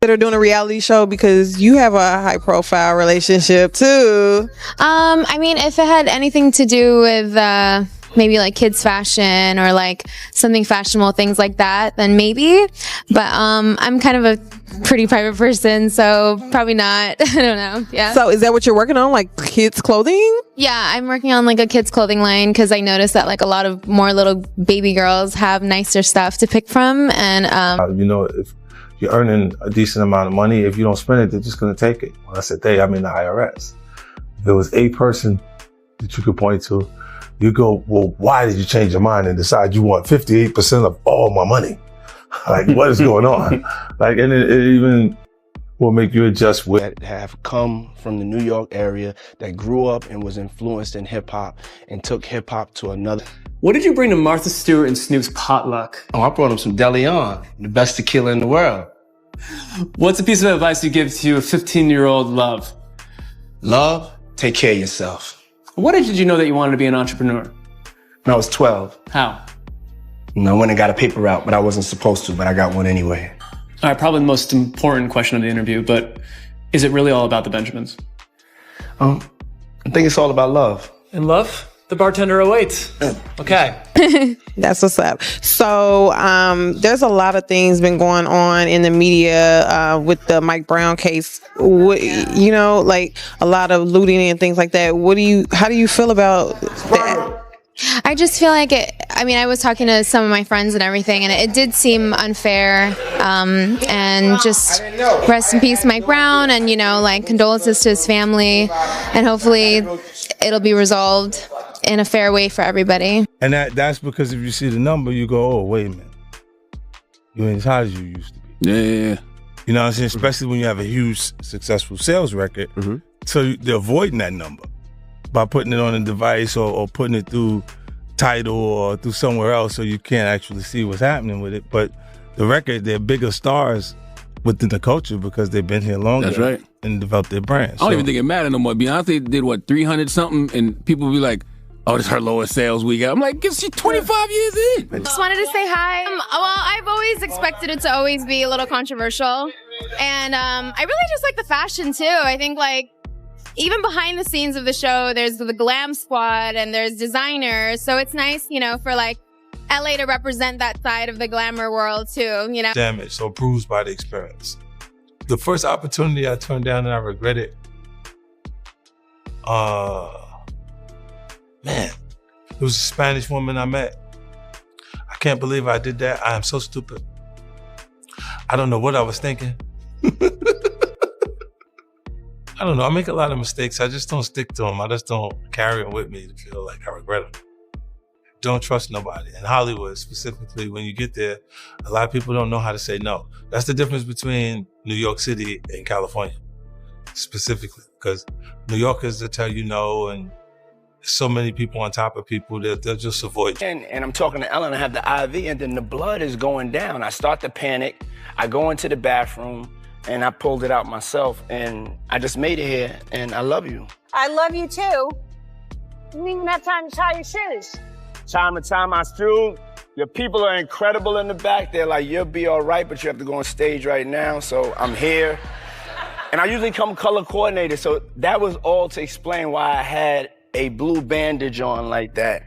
that are doing a reality show, because you have a high profile relationship too? I mean, if it had anything to do with maybe like kids fashion or like something fashionable, things like that, then maybe. But I'm kind of a pretty private person, so probably not. I don't know. Yeah. So is that what you're working on, like kids clothing? Yeah, I'm working on like a kids clothing line, because I noticed that like a lot of more little baby girls have nicer stuff to pick from. And you know, if you're earning a decent amount of money, if you don't spend it, they're just going to take it. When I said they, I mean the IRS. If there was a person that you could point to, you go, well, why did you change your mind and decide you want 58% of all my money? Like, what is going on? Like, and it even will make you adjust with. That have come from the New York area, that grew up and was influenced in hip hop and took hip hop to another. What did you bring to Martha Stewart and Snoop's potluck? Oh, I brought him some Deleon, the best tequila in the world. What's a piece of advice you give to a 15-year-old love? Love, take care of yourself. What age did you know that you wanted to be an entrepreneur? When I was 12. How? You know, I went and got a paper route, but I wasn't supposed to, but I got one anyway. All right, probably the most important question of the interview, but is it really all about the Benjamins? I think it's all about love. In love? The bartender awaits. Okay. That's what's up. So there's a lot of things been going on in the media with the Mike Brown case. You know, like a lot of looting and things like that. How do you feel about that? I just feel like I was talking to some of my friends and everything, and it did seem unfair. And just rest in peace, Mike Brown, and, you know, like condolences to his family, and hopefully it'll be resolved in a fair way for everybody. And that's because if you see the number, you go, oh, wait a minute. You ain't as hot as you used to be. Yeah. You know what I'm saying? Especially when you have a huge, successful sales record. So they're avoiding that number by putting it on a device or putting it through Tidal or through somewhere else, so you can't actually see what's happening with it. But the record, they're bigger stars within the culture because they've been here longer. That's right. And developed their brand. I don't even think it matters no more. Beyonce did what, 300 something, and people will be like, oh, this is her lowest sales week. I'm like, she's 25 years in. Just wanted to say hi. Well, I've always expected it to always be a little controversial. And I really just like the fashion too. I think like even behind the scenes of the show, there's the glam squad and there's designers. So it's nice, you know, for like LA to represent that side of the glamour world too, you know. Damn it, so bruised by the experience. The first opportunity I turned down and I regret it. Man, it was a Spanish woman I met. I can't believe I did that. I am so stupid. I don't know what I was thinking. I don't know. I make a lot of mistakes. I just don't stick to them. I just don't carry them with me to feel like I regret them. Don't trust nobody. In Hollywood, specifically, when you get there, a lot of people don't know how to say no. That's the difference between New York City and California, specifically, because New Yorkers, they'll tell you no, and so many people on top of people, they'll just avoid you. And I'm talking to Ellen, I have the IV, and then the blood is going down. I start to panic. I go into the bathroom, and I pulled it out myself, and I just made it here, and I love you. I love you too. You didn't even have time to tie your shoes. Time to tie my shoes. Your people are incredible in the back. They're like, you'll be all right, but you have to go on stage right now, so I'm here. And I usually come color coordinated, so that was all to explain why I had a blue bandage on like that.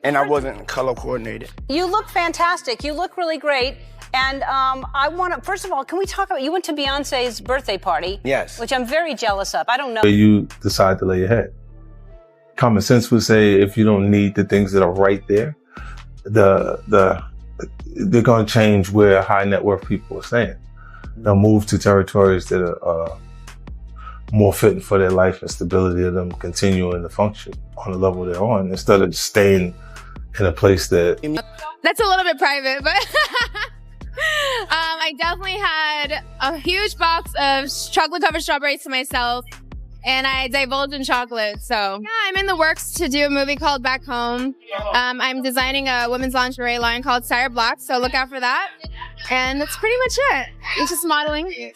And I wasn't color coordinated. You look fantastic. You look really great. And I want to, first of all, can we talk about, you went to Beyonce's birthday party. Yes. Which I'm very jealous of. I don't know. You decide to lay your head. Common sense would say if you don't need the things that are right there, they're going to change where high net worth people are staying. They'll move to territories that are more fitting for their life and stability of them continuing to function on the level they're on, instead of staying in a place that... That's a little bit private, but I definitely had a huge box of chocolate-covered strawberries to myself, and I divulged in chocolate. So yeah, I'm in the works to do a movie called Back Home. I'm designing a women's lingerie line called Sire Block, so look out for that. And that's pretty much it. It's just modeling.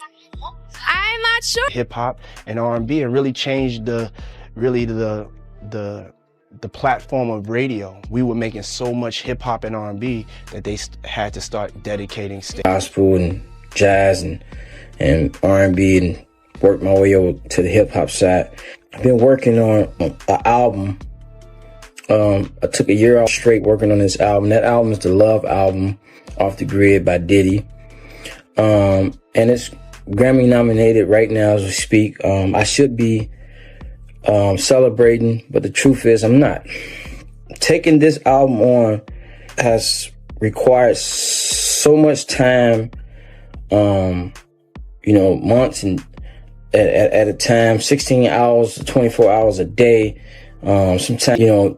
I'm not sure. Hip hop and R&B, it really changed the platform of radio. We were making so much hip hop and R&B that they had to start dedicating gospel and jazz and and R&B and worked my way over to the hip hop side. I've been working on an album. I took a year off straight working on this album. That album is the Love album, Off the Grid by Diddy. And it's Grammy nominated right now as we speak. I should be celebrating, but the truth is I'm not. Taking this album on has required so much time, months and at a time, 16 hours, 24 hours a day. Sometimes,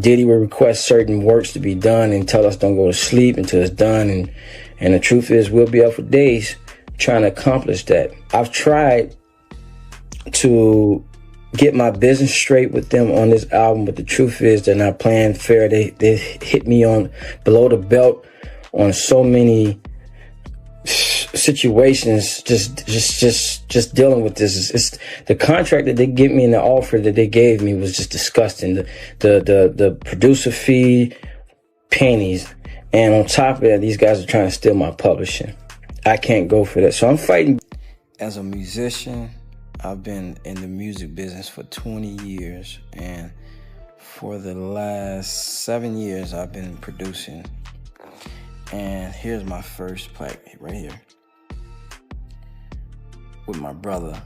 Diddy will request certain works to be done and tell us don't go to sleep until it's done. And the truth is we'll be up for days trying to accomplish that. I've tried to get my business straight with them on this album, but the truth is they're not playing fair. They hit me on below the belt on so many situations, just dealing with this. It's the contract that they give me and the offer that they gave me was just disgusting. The producer fee, pennies, and on top of that, these guys are trying to steal my publishing. I can't go for that, so I'm fighting. As a musician, I've been in the music business for 20 years, and for the last 7 years, I've been producing. And here's my first plaque right here with my brother,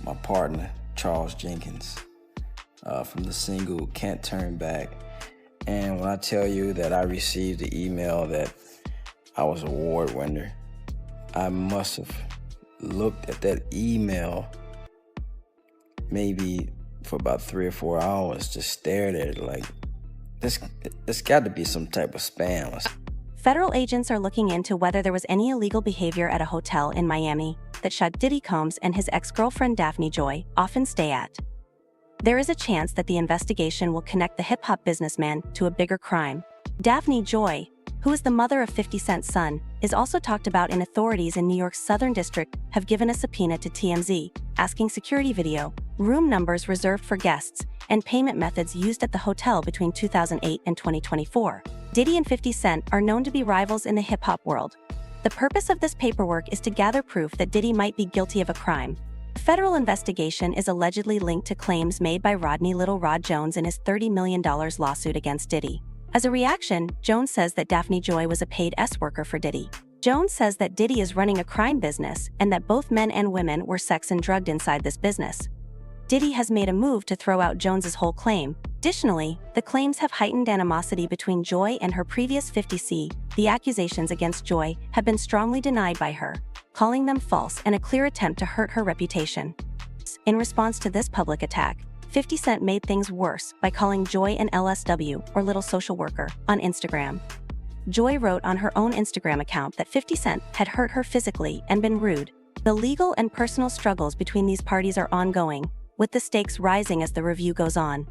my partner, Charles Jenkins, from the single Can't Turn Back. And when I tell you that I received the email that I was an award winner, I must have looked at that email maybe for about 3 or 4 hours, just stared at it like, this got to be some type of spam. Federal agents are looking into whether there was any illegal behavior at a hotel in Miami that Shad Diddy Combs and his ex-girlfriend Daphne Joy often stay at. There is a chance that the investigation will connect the hip-hop businessman to a bigger crime. Daphne Joy, who is the mother of 50 Cent's son, is also talked about, and authorities in New York's Southern District have given a subpoena to TMZ, asking security video, room numbers reserved for guests, and payment methods used at the hotel between 2008 and 2024. Diddy and 50 Cent are known to be rivals in the hip-hop world. The purpose of this paperwork is to gather proof that Diddy might be guilty of a crime. The federal investigation is allegedly linked to claims made by Rodney Little Rod Jones in his $30 million lawsuit against Diddy. As a reaction, Jones says that Daphne Joy was a paid S-worker for Diddy. Jones says that Diddy is running a crime business and that both men and women were sexed and drugged inside this business. Diddy has made a move to throw out Jones's whole claim. Additionally, the claims have heightened animosity between Joy and her previous 50C. The accusations against Joy have been strongly denied by her, calling them false and a clear attempt to hurt her reputation. In response to this public attack, 50 Cent made things worse by calling Joy an LSW, or little social worker, on Instagram. Joy wrote on her own Instagram account that 50 Cent had hurt her physically and been rude. The legal and personal struggles between these parties are ongoing, with the stakes rising as the review goes on.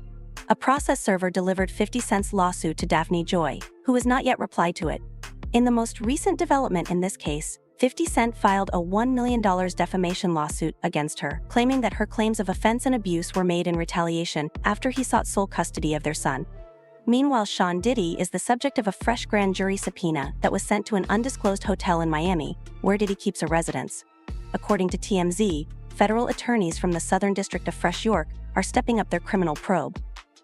A process server delivered 50 Cent's lawsuit to Daphne Joy, who has not yet replied to it. In the most recent development in this case, 50 Cent filed a $1 million defamation lawsuit against her, claiming that her claims of offense and abuse were made in retaliation after he sought sole custody of their son. Meanwhile, Sean Diddy is the subject of a fresh grand jury subpoena that was sent to an undisclosed hotel in Miami, where Diddy keeps a residence. According to TMZ, federal attorneys from the Southern District of Fresh York are stepping up their criminal probe.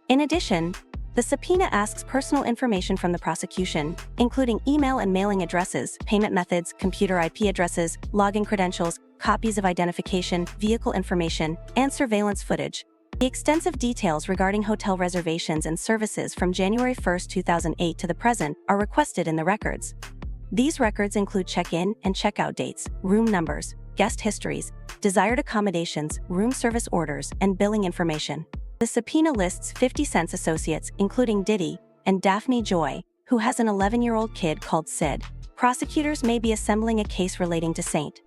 In addition, the subpoena asks personal information from the prosecution, including email and mailing addresses, payment methods, computer IP addresses, login credentials, copies of identification, vehicle information, and surveillance footage. The extensive details regarding hotel reservations and services from January 1, 2008 to the present are requested in the records. These records include check-in and check-out dates, room numbers, guest histories, desired accommodations, room service orders, and billing information. The subpoena lists 50 Cent's associates, including Diddy and Daphne Joy, who has an 11-year-old kid called Sid. Prosecutors may be assembling a case relating to Saint.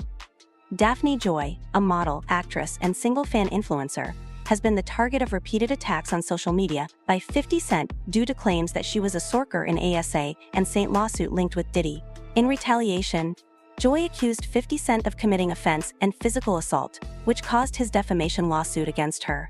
Daphne Joy, a model, actress, and single-fan influencer, has been the target of repeated attacks on social media by 50 Cent due to claims that she was a sorker in ASA and Saint lawsuit linked with Diddy. In retaliation, Joy accused 50 Cent of committing offense and physical assault, which caused his defamation lawsuit against her.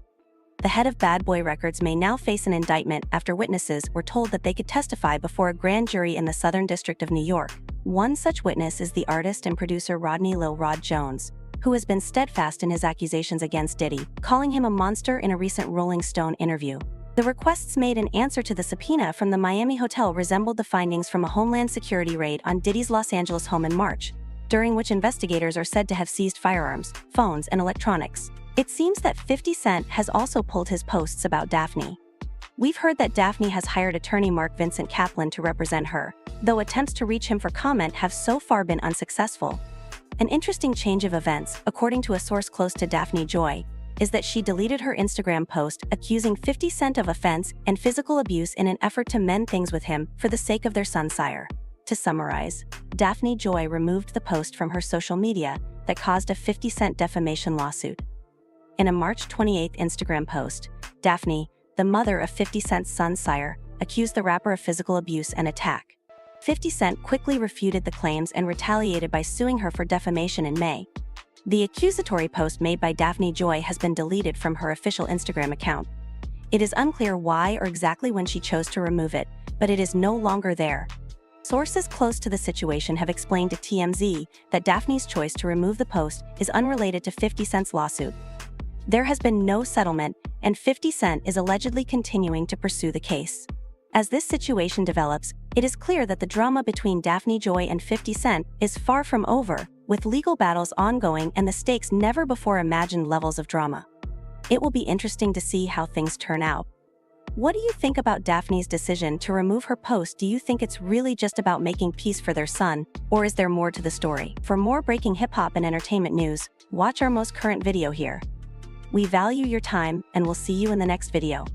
The head of Bad Boy Records may now face an indictment after witnesses were told that they could testify before a grand jury in the Southern District of New York. One such witness is the artist and producer Rodney Lil Rod Jones, who has been steadfast in his accusations against Diddy, calling him a monster in a recent Rolling Stone interview. The requests made in answer to the subpoena from the Miami hotel resembled the findings from a Homeland Security raid on Diddy's Los Angeles home in March, during which investigators are said to have seized firearms, phones, and electronics. It seems that 50 Cent has also pulled his posts about Daphne. We've heard that Daphne has hired attorney Mark Vincent Kaplan to represent her, though attempts to reach him for comment have so far been unsuccessful. An interesting change of events, according to a source close to Daphne Joy, is that she deleted her Instagram post accusing 50 Cent of offense and physical abuse in an effort to mend things with him for the sake of their son Sire. To summarize, Daphne Joy removed the post from her social media that caused a 50 Cent defamation lawsuit. In a March 28 Instagram post, Daphne, the mother of 50 Cent's son Sire, accused the rapper of physical abuse and attack. 50 Cent quickly refuted the claims and retaliated by suing her for defamation in May. The accusatory post made by Daphne Joy has been deleted from her official Instagram account. It is unclear why or exactly when she chose to remove it, but it is no longer there. Sources close to the situation have explained to TMZ that Daphne's choice to remove the post is unrelated to 50 Cent's lawsuit. There has been no settlement, and 50 Cent is allegedly continuing to pursue the case. As this situation develops, it is clear that the drama between Daphne Joy and 50 Cent is far from over, with legal battles ongoing and the stakes never before imagined levels of drama. It will be interesting to see how things turn out. What do you think about Daphne's decision to remove her post? Do you think it's really just about making peace for their son, or is there more to the story? For more breaking hip-hop and entertainment news, watch our most current video here. We value your time, and we'll see you in the next video.